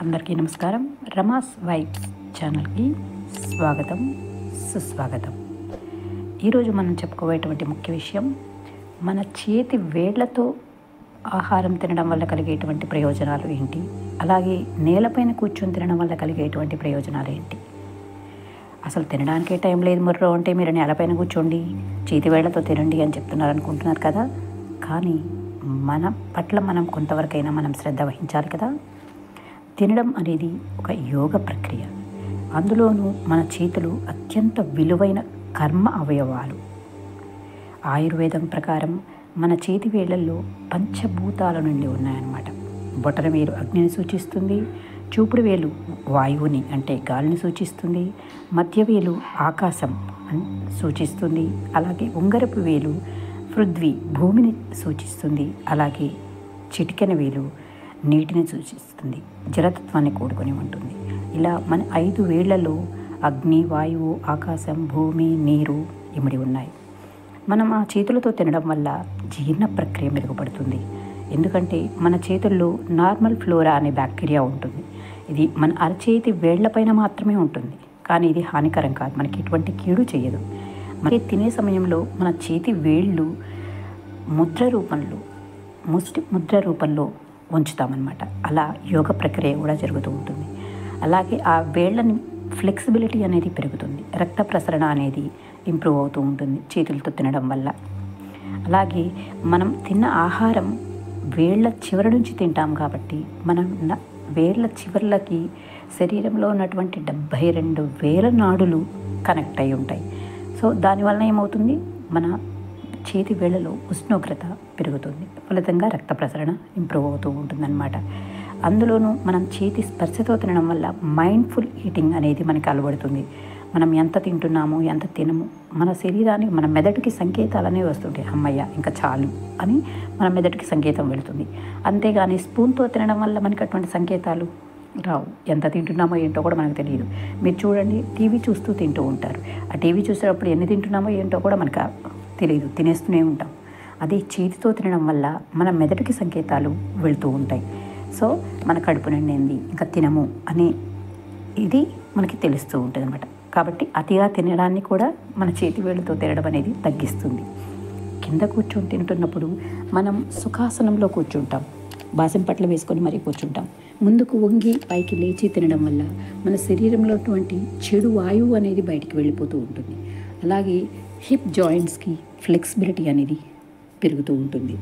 అందరికీ నమస్కారం. రమాస్ వైబ్స్ ఛానల్కి స్వాగతం, సుస్వాగతం. ఈరోజు మనం చెప్పుకోబోయేటువంటి ముఖ్య విషయం, మన చేతి వేళ్లతో ఆహారం తినడం వల్ల కలిగేటువంటి ప్రయోజనాలు ఏంటి, అలాగే నేలపైన కూర్చొని తినడం వల్ల కలిగేటువంటి ప్రయోజనాలు ఏంటి. అసలు తినడానికే టైం లేదు ముర్రో అంటే మీరు నేలపైన కూర్చోండి, చేతి వేళ్లతో తినండి అని చెప్తున్నారు అనుకుంటున్నారు కదా. కానీ మన పట్ల మనం కొంతవరకైనా మనం శ్రద్ధ వహించాలి కదా. తినడం అనేది ఒక యోగ ప్రక్రియ. అందులోనూ మన చేతులు అత్యంత విలువైన కర్మ అవయవాలు. ఆయుర్వేదం ప్రకారం మన చేతి వేళ్లలో పంచభూతాల నుండి ఉన్నాయన్నమాట. బొటన వేలు అగ్నిని సూచిస్తుంది, చూపుడు వేలు వాయువుని అంటే గాలిని సూచిస్తుంది, మధ్య వేలు ఆకాశం అని సూచిస్తుంది, అలాగే ఉంగరపు వేలు పృథ్వీ భూమిని సూచిస్తుంది, అలాగే చిటికెన వేలు నీటిని సూచిస్తుంది, జలతత్వాన్ని కూడుకొని ఉంటుంది. ఇలా మన 5 వేళ్లలో అగ్ని, వాయువు, ఆకాశం, భూమి, నీరు ఇమిడి ఉన్నాయి. మనం ఆ చేతులతో తినడం వల్ల జీర్ణ ప్రక్రియ మెరుగుపడుతుంది. ఎందుకంటే మన చేతుల్లో నార్మల్ ఫ్లోరా అనే బ్యాక్టీరియా ఉంటుంది. ఇది మన అరచేతి వేళ్లపైన మాత్రమే ఉంటుంది. కానీ ఇది హానికరం కాదు, మనకి ఎటువంటి కీడు చేయదు. మనకి తినే సమయంలో మన చేతి వేళ్ళు ముద్ర రూపంలో ఉంచుతామన్నమాట. అలా యోగ ప్రక్రియ కూడా జరుగుతూ ఉంటుంది. అలాగే ఆ వేళ్ళని ఫ్లెక్సిబిలిటీ అనేది పెరుగుతుంది, రక్త ప్రసరణ అనేది ఇంప్రూవ్ అవుతూ ఉంటుంది చేతులతో తినడం వల్ల. అలాగే మనం తిన్న ఆహారం వేళ్ళ చివరి నుంచి తింటాం కాబట్టి మనం వేళ్ళ చివర్లకి శరీరంలో ఉన్నటువంటి 72,000 నాడులు కనెక్ట్ అయి ఉంటాయి. సో దానివల్ల ఏమవుతుంది, మన చేతి వేళ్లలో ఉష్ణోగ్రత పెరుగుతుంది, ఫలితంగా రక్త ప్రసరణ ఇంప్రూవ్ అవుతూ ఉంటుందన్నమాట. అందులోనూ మనం చేతి స్పర్శతో తినడం వల్ల మైండ్ఫుల్ ఈటింగ్ అనేది మనకి అలవడుతుంది. మనం ఎంత తింటున్నాము, ఎంత తినము, మన శరీరానికి, మన మెదడుకి సంకేతాలు అనేవి వస్తుంటాయి. అమ్మయ్య ఇంకా చాలు అని మన మెదడుకి సంకేతం వెళుతుంది. అంతేగాని స్పూన్తో తినడం వల్ల మనకి అటువంటి సంకేతాలు రావు. ఎంత తింటున్నామో ఏంటో కూడా మనకు తెలియదు. మీరు చూడండి, టీవీ చూస్తూ తింటూ ఉంటారు. ఆ టీవీ చూసేటప్పుడు ఎన్ని తింటున్నామో ఏంటో కూడా మనకు తెలియదు, తినేస్తూనే ఉంటాం. అదే చేతితో తినడం వల్ల మన మెదడుకి సంకేతాలు వెళుతూ ఉంటాయి. సో మన కడుపు నిండింది, ఇంకా తినము అనే ఇది మనకి తెలుస్తూ ఉంటుంది అన్నమాట. కాబట్టి అతిగా తినడాన్ని కూడా మన చేతి వేళ్ళతో తినడం అనేది తగ్గిస్తుంది. కింద కూర్చొని తింటున్నప్పుడు మనం సుఖాసనంలో కూర్చుంటాం, బాసం పట్ల వేసుకొని మరీ కూర్చుంటాం. ముందుకు వంగి పైకి లేచి తినడం వల్ల మన శరీరంలో అటువంటి చెడు వాయువు అనేది బయటికి వెళ్ళిపోతూ ఉంటుంది. అలాగే హిప్ జాయింట్స్కి ఫ్లెక్సిబిలిటీ అనేది పెరుగుతూ ఉంటుంది.